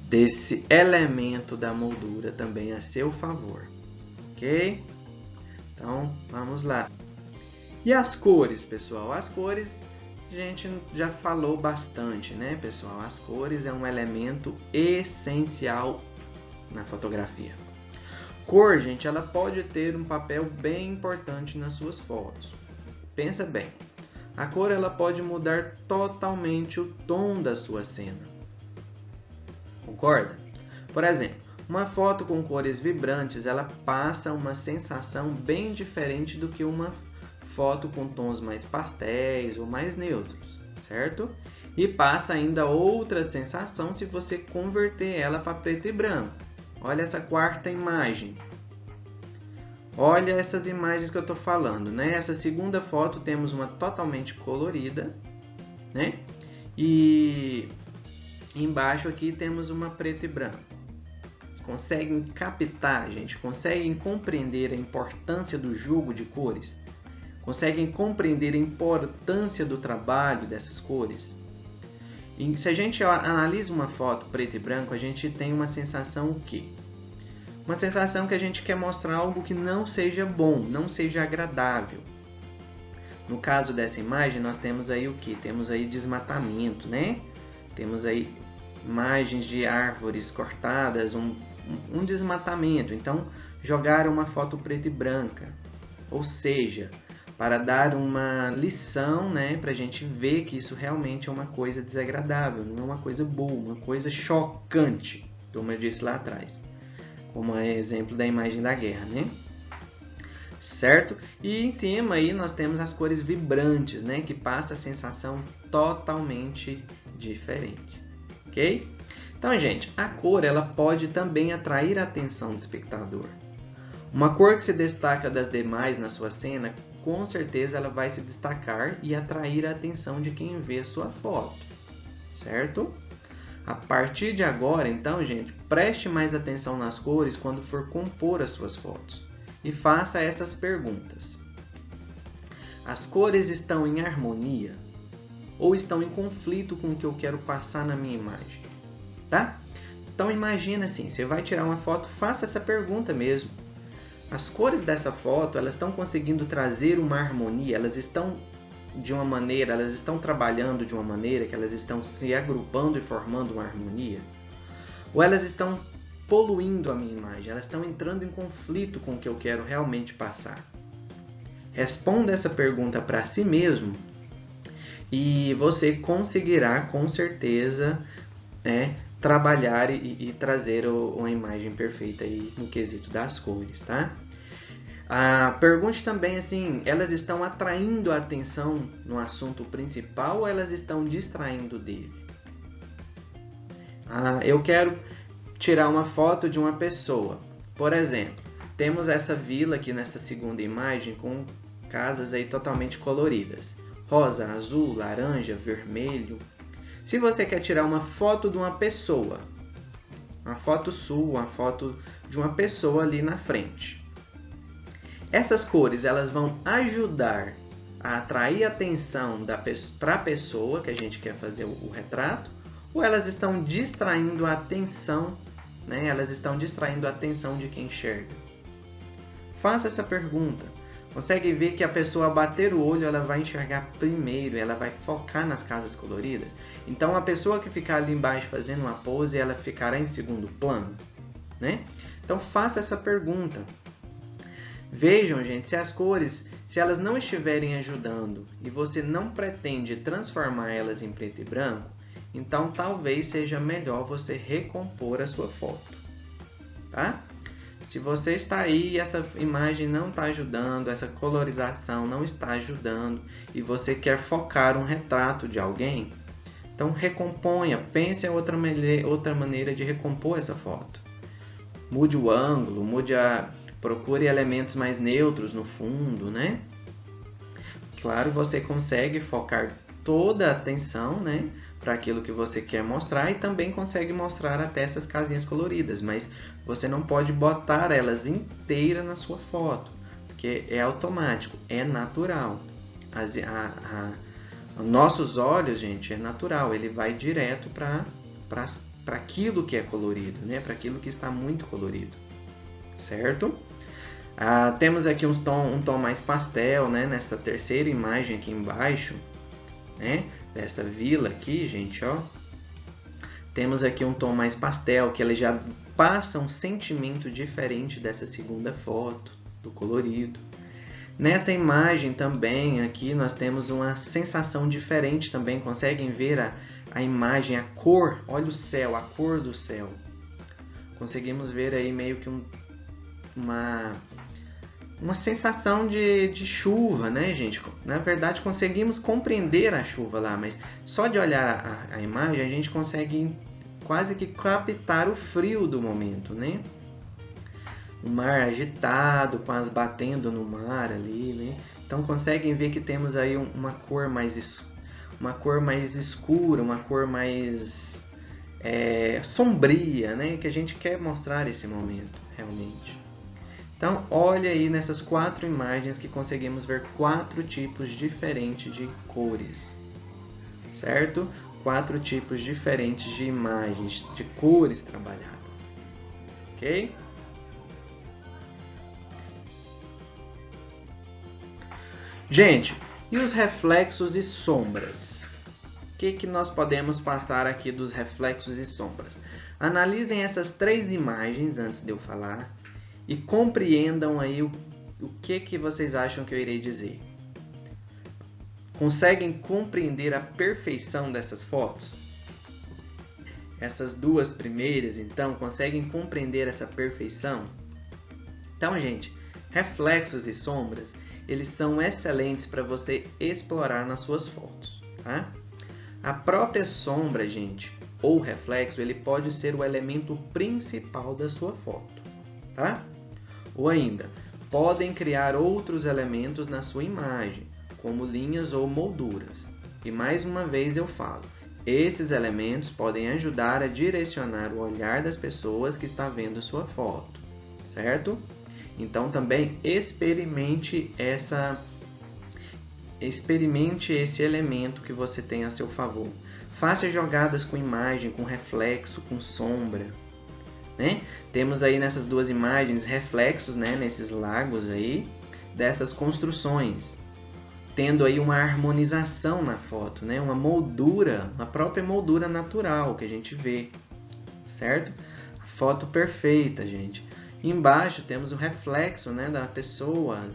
desse elemento da moldura também a seu favor, ok? Então, vamos lá. E as cores, pessoal? As cores, a gente já falou bastante, né, pessoal? As cores é um elemento essencial na fotografia. Cor, gente, ela pode ter um papel bem importante nas suas fotos. Pensa bem. A cor, ela pode mudar totalmente o tom da sua cena. Concorda? Por exemplo, uma foto com cores vibrantes, ela passa uma sensação bem diferente do que uma foto com tons mais pastéis ou mais neutros, certo? E passa ainda outra sensação se você converter ela para preto e branco. Olha essa quarta imagem. Olha essas imagens que eu estou falando, né? Essa segunda foto temos uma totalmente colorida, né? E embaixo aqui temos uma preto e branco. Vocês conseguem captar, gente? Conseguem compreender a importância do jogo de cores? Conseguem compreender a importância do trabalho dessas cores? E se a gente analisa uma foto preto e branco, a gente tem uma sensação o quê? Uma sensação que a gente quer mostrar algo que não seja bom, não seja agradável. No caso dessa imagem, nós temos aí o quê? Temos aí desmatamento, né? Temos aí imagens de árvores cortadas, um desmatamento. Então, jogaram uma foto preta e branca. Ou seja, para dar uma lição, né, para a gente ver que isso realmente é uma coisa desagradável, não é uma coisa boa, uma coisa chocante, como eu disse lá atrás, como é exemplo da imagem da guerra, né? Certo? E em cima aí nós temos as cores vibrantes, né, que passa a sensação totalmente diferente, ok? Então, gente, a cor ela pode também atrair a atenção do espectador. Uma cor que se destaca das demais na sua cena, com certeza ela vai se destacar e atrair a atenção de quem vê sua foto, certo? A partir de agora, então, gente, preste mais atenção nas cores quando for compor as suas fotos e faça essas perguntas. As cores estão em harmonia ou estão em conflito com o que eu quero passar na minha imagem, tá? Então imagina assim, você vai tirar uma foto, faça essa pergunta mesmo. As cores dessa foto, elas estão conseguindo trazer uma harmonia, elas estão trabalhando de uma maneira que elas estão se agrupando e formando uma harmonia? Ou elas estão poluindo a minha imagem, elas estão entrando em conflito com o que eu quero realmente passar? Responda essa pergunta para si mesmo e você conseguirá com certeza, trabalhar e trazer uma imagem perfeita aí no quesito das cores, tá? Pergunte também assim, elas estão atraindo a atenção no assunto principal ou elas estão distraindo dele? Eu quero tirar uma foto de uma pessoa. Por exemplo, temos essa vila aqui nessa segunda imagem com casas aí totalmente coloridas. Rosa, azul, laranja, vermelho. Se você quer tirar uma foto de uma pessoa, uma foto sua, uma foto de uma pessoa ali na frente, essas cores elas vão ajudar a atrair a atenção para a pessoa que a gente quer fazer o retrato, ou elas estão distraindo a atenção, né? Elas estão distraindo a atenção de quem enxerga? Faça essa pergunta. Consegue ver que a pessoa, ao bater o olho, ela vai enxergar primeiro, ela vai focar nas casas coloridas? Então, a pessoa que ficar ali embaixo fazendo uma pose, ela ficará em segundo plano, né? Então, faça essa pergunta. Vejam, gente, se as cores, se elas não estiverem ajudando e você não pretende transformar elas em preto e branco, então talvez seja melhor você recompor a sua foto, tá? Se você está aí e essa imagem não está ajudando, essa colorização não está ajudando e você quer focar um retrato de alguém, então recomponha, pense em outra maneira de recompor essa foto. Mude o ângulo, procure elementos mais neutros no fundo, né? Claro, você consegue focar toda a atenção, né, para aquilo que você quer mostrar e também consegue mostrar até essas casinhas coloridas, mas você não pode botar elas inteiras na sua foto, porque é automático, é natural. Nossos olhos, gente, é natural, ele vai direto para aquilo que é colorido, né, para aquilo que está muito colorido, certo? Temos aqui um tom mais pastel, né, nessa terceira imagem aqui embaixo, né, dessa vila aqui, gente, ó. Temos aqui um tom mais pastel, que ele já passa um sentimento diferente dessa segunda foto, do colorido. Nessa imagem também, aqui, nós temos uma sensação diferente também. Conseguem ver a imagem, a cor, olha o céu, a cor do céu. Conseguimos ver aí meio que uma sensação de chuva, né, gente? Na verdade, conseguimos compreender a chuva lá, mas só de olhar a imagem, a gente consegue quase que captar o frio do momento, né? O mar agitado, quase batendo no mar ali, né? Então, conseguem ver que temos aí uma cor mais escura, uma cor mais sombria, né? Que a gente quer mostrar esse momento, realmente. Então, olha aí nessas 4 imagens que conseguimos ver 4 tipos diferentes de cores, certo? 4 tipos diferentes de imagens, de cores trabalhadas, ok? Gente, e os reflexos e sombras? O que nós podemos passar aqui dos reflexos e sombras? Analisem essas 3 imagens antes de eu falar e compreendam aí o que vocês acham que eu irei dizer. Conseguem compreender a perfeição dessas fotos? Essas 2 primeiras, então, conseguem compreender essa perfeição? Então, gente, reflexos e sombras, eles são excelentes para você explorar nas suas fotos, tá? A própria sombra, gente, ou reflexo, ele pode ser o elemento principal da sua foto, tá? Ou ainda, podem criar outros elementos na sua imagem, como linhas ou molduras. E mais uma vez eu falo, esses elementos podem ajudar a direcionar o olhar das pessoas que está vendo sua foto, certo? Então também experimente esse elemento que você tem a seu favor. Faça jogadas com imagem, com reflexo, com sombra, né? Temos aí nessas 2 imagens reflexos, né, nesses lagos aí, dessas construções, tendo aí uma harmonização na foto, né? Uma moldura, uma própria moldura natural que a gente vê, certo? A foto perfeita, gente. Embaixo temos o reflexo, né, da pessoa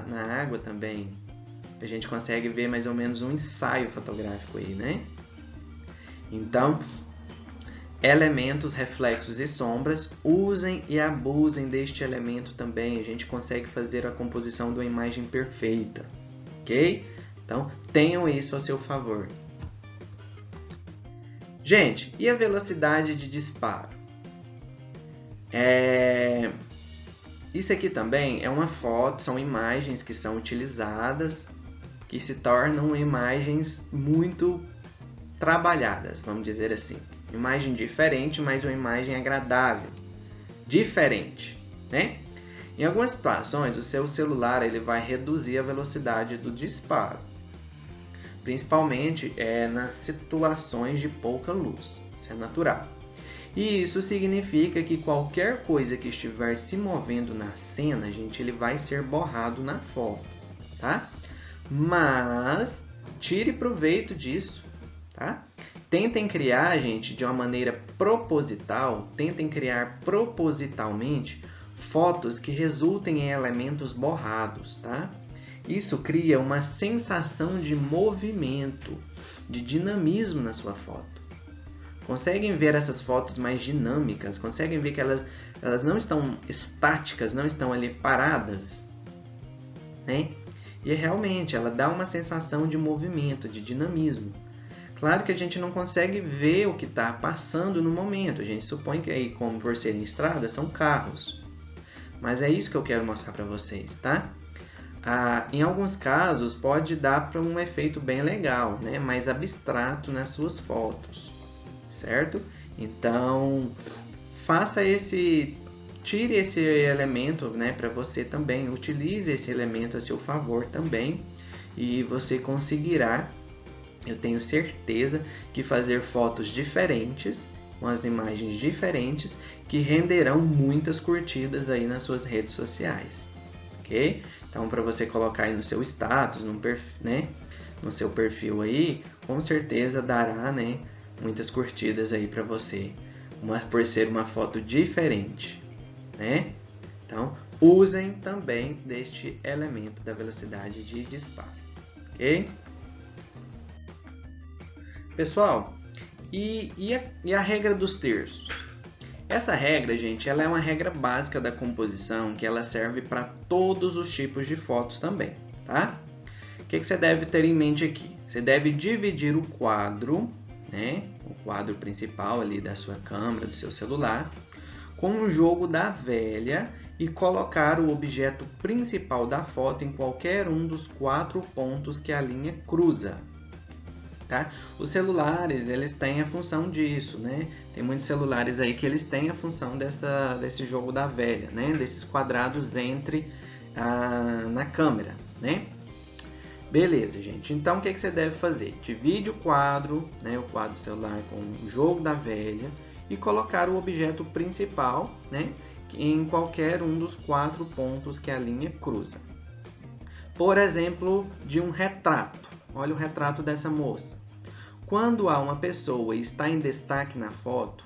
na água também. A gente consegue ver mais ou menos um ensaio fotográfico aí, né? Então, elementos, reflexos e sombras, usem e abusem deste elemento também. A gente consegue fazer a composição de uma imagem perfeita, ok? Então, tenham isso a seu favor. Gente, e a velocidade de disparo? Isso aqui também é uma foto, são imagens que são utilizadas, que se tornam imagens muito trabalhadas, vamos dizer assim. Imagem diferente, mas uma imagem agradável. Diferente, né? Em algumas situações, o seu celular ele vai reduzir a velocidade do disparo. Principalmente nas situações de pouca luz. Isso é natural. E isso significa que qualquer coisa que estiver se movendo na cena, gente, ele vai ser borrado na foto, tá? Mas tire proveito disso, tá? Tentem criar, gente, de uma maneira proposital, tentem criar propositalmente fotos que resultem em elementos borrados, tá? Isso cria uma sensação de movimento, de dinamismo na sua foto. Conseguem ver essas fotos mais dinâmicas? Conseguem ver que elas não estão estáticas, não estão ali paradas, né? E realmente ela dá uma sensação de movimento, de dinamismo. Claro que a gente não consegue ver o que está passando no momento. A gente supõe que aí, como por serem estradas, são carros. Mas é isso que eu quero mostrar para vocês, tá? Em alguns casos pode dar para um efeito bem legal, né? Mais abstrato nas suas fotos, certo? Então, tire esse elemento, né, para você também, utilize esse elemento a seu favor também e você conseguirá, eu tenho certeza, que fazer fotos diferentes, com as imagens diferentes, que renderão muitas curtidas aí nas suas redes sociais, ok? Então, para você colocar aí no seu status, no seu perfil aí, com certeza dará, né, muitas curtidas aí para você, por ser uma foto diferente, né? Então, usem também deste elemento da velocidade de disparo, ok? Pessoal, e a regra dos terços? Essa regra, gente, ela é uma regra básica da composição que ela serve para todos os tipos de fotos também, tá? O que você deve ter em mente aqui? Você deve dividir o quadro, né, o quadro principal ali da sua câmera, do seu celular, com o jogo da velha e colocar o objeto principal da foto em qualquer um dos 4 pontos que a linha cruza. tá? Os celulares, eles têm a função disso, né? Tem muitos celulares aí que eles têm a função desse jogo da velha, né? Desses quadrados na câmera, né? Beleza, gente. Então, o que você deve fazer? Divide o quadro, né? O quadro do celular com o jogo da velha e colocar o objeto principal, né? Em qualquer um dos 4 pontos que a linha cruza. Por exemplo, de um retrato. Olha o retrato dessa moça. Quando há uma pessoa e está em destaque na foto,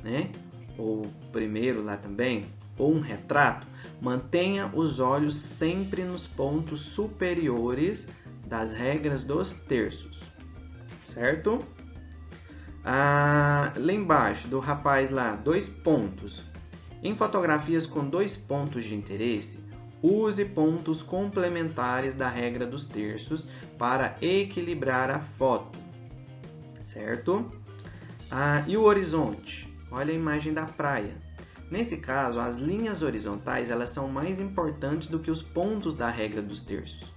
né? Ou primeiro lá também, ou um retrato, mantenha os olhos sempre nos pontos superiores das regras dos terços, certo? Lá embaixo do rapaz lá, 2 pontos. Em fotografias com 2 pontos de interesse, use pontos complementares da regra dos terços para equilibrar a foto, certo? E o horizonte? Olha a imagem da praia. Nesse caso, as linhas horizontais elas são mais importantes do que os pontos da regra dos terços.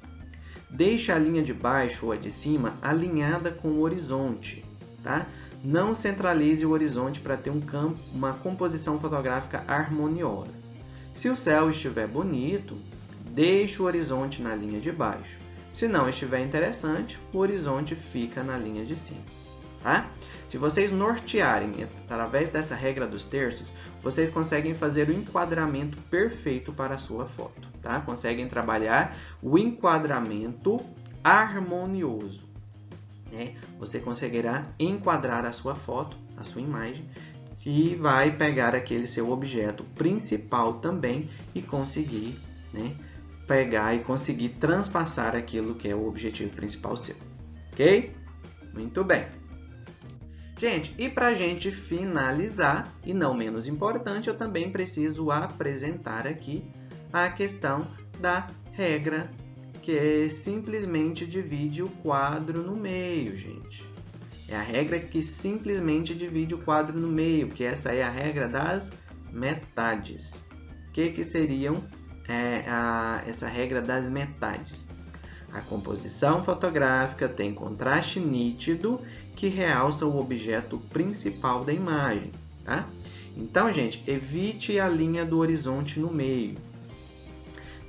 Deixe a linha de baixo ou a de cima alinhada com o horizonte, tá? Não centralize o horizonte para ter uma composição fotográfica harmoniosa. Se o céu estiver bonito, deixe o horizonte na linha de baixo. Se não estiver interessante, o horizonte fica na linha de cima, tá? Se vocês nortearem através dessa regra dos terços, vocês conseguem fazer o enquadramento perfeito para a sua foto, tá? Conseguem trabalhar o enquadramento harmonioso, né? Você conseguirá enquadrar a sua foto, a sua imagem, e vai pegar aquele seu objeto principal também e conseguir, né, pegar e conseguir transpassar aquilo que é o objetivo principal seu, ok? Muito bem. Gente, e para a gente finalizar, e não menos importante, eu também preciso apresentar aqui a questão da regra que simplesmente divide o quadro no meio, gente. É a regra que simplesmente divide o quadro no meio, que essa é a regra das metades. O que seriam essa regra das metades? A composição fotográfica tem contraste nítido que realça o objeto principal da imagem, tá? Então, gente, evite a linha do horizonte no meio.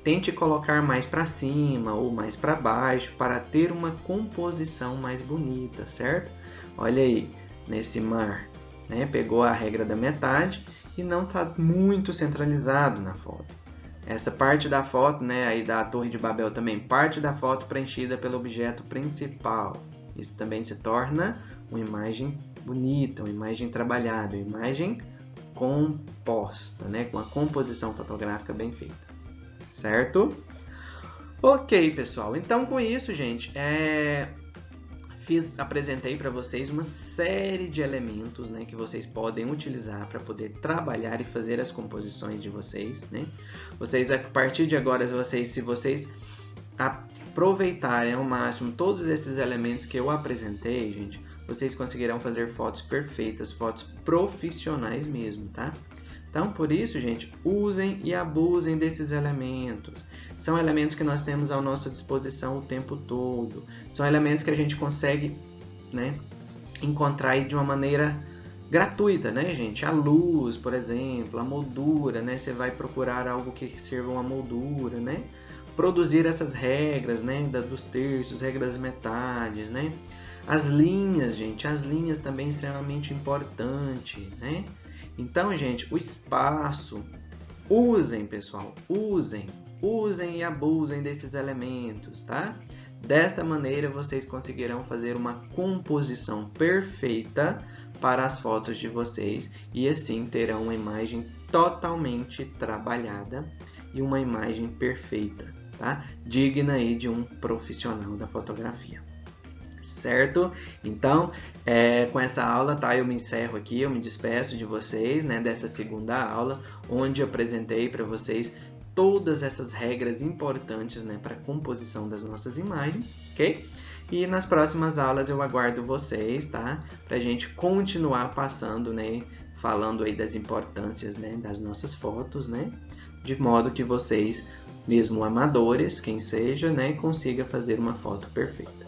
Tente colocar mais para cima ou mais para baixo para ter uma composição mais bonita, certo? Olha aí, nesse mar, né? Pegou a regra da metade e não está muito centralizado na foto. Essa parte da foto, né, aí da Torre de Babel também, parte da foto preenchida pelo objeto principal. Isso também se torna uma imagem bonita, uma imagem trabalhada, uma imagem composta, né, com a composição fotográfica bem feita. Certo? Ok, pessoal. Então, com isso, gente, apresentei para vocês uma série de elementos, né, que vocês podem utilizar para poder trabalhar e fazer as composições de vocês, né? Vocês, a partir de agora, se vocês aproveitarem ao máximo todos esses elementos que eu apresentei, gente, vocês conseguirão fazer fotos perfeitas, fotos profissionais mesmo, tá? Então, por isso, gente, usem e abusem desses elementos. São elementos que nós temos à nossa disposição o tempo todo. São elementos que a gente consegue, né, encontrar aí de uma maneira gratuita, né, gente? A luz, por exemplo, a moldura, né? Você vai procurar algo que sirva uma moldura, né? Produzir essas regras, né, dos terços, regras metades, né? As linhas, gente, as linhas também extremamente importante, né? Então, gente, o espaço, usem, pessoal, usem e abusem desses elementos, tá? Desta maneira, vocês conseguirão fazer uma composição perfeita para as fotos de vocês e assim terão uma imagem totalmente trabalhada e uma imagem perfeita, tá? Digna aí de um profissional da fotografia. Certo? Então, com essa aula, tá? Eu me encerro aqui, eu me despeço de vocês, né? Dessa segunda aula, onde eu apresentei para vocês todas essas regras importantes, né? Para a composição das nossas imagens, ok? E nas próximas aulas eu aguardo vocês, tá? Para a gente continuar passando, né? Falando aí das importâncias, né? Das nossas fotos, né? De modo que vocês, mesmo amadores, quem seja, né? Consiga fazer uma foto perfeita.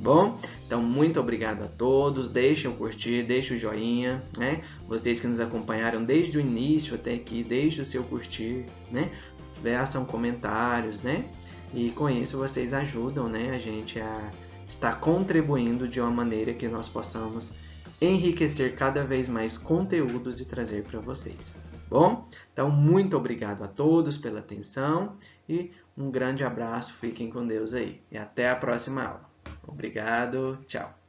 bom? Então, muito obrigado a todos. Deixem o curtir, deixem o joinha, né? Vocês que nos acompanharam desde o início até aqui, deixe o seu curtir, né? Façam comentários, né? E com isso vocês ajudam, né, a gente a estar contribuindo de uma maneira que nós possamos enriquecer cada vez mais conteúdos e trazer para vocês. Bom? Então, muito obrigado a todos pela atenção e um grande abraço. Fiquem com Deus aí. E até a próxima aula. Obrigado. Tchau.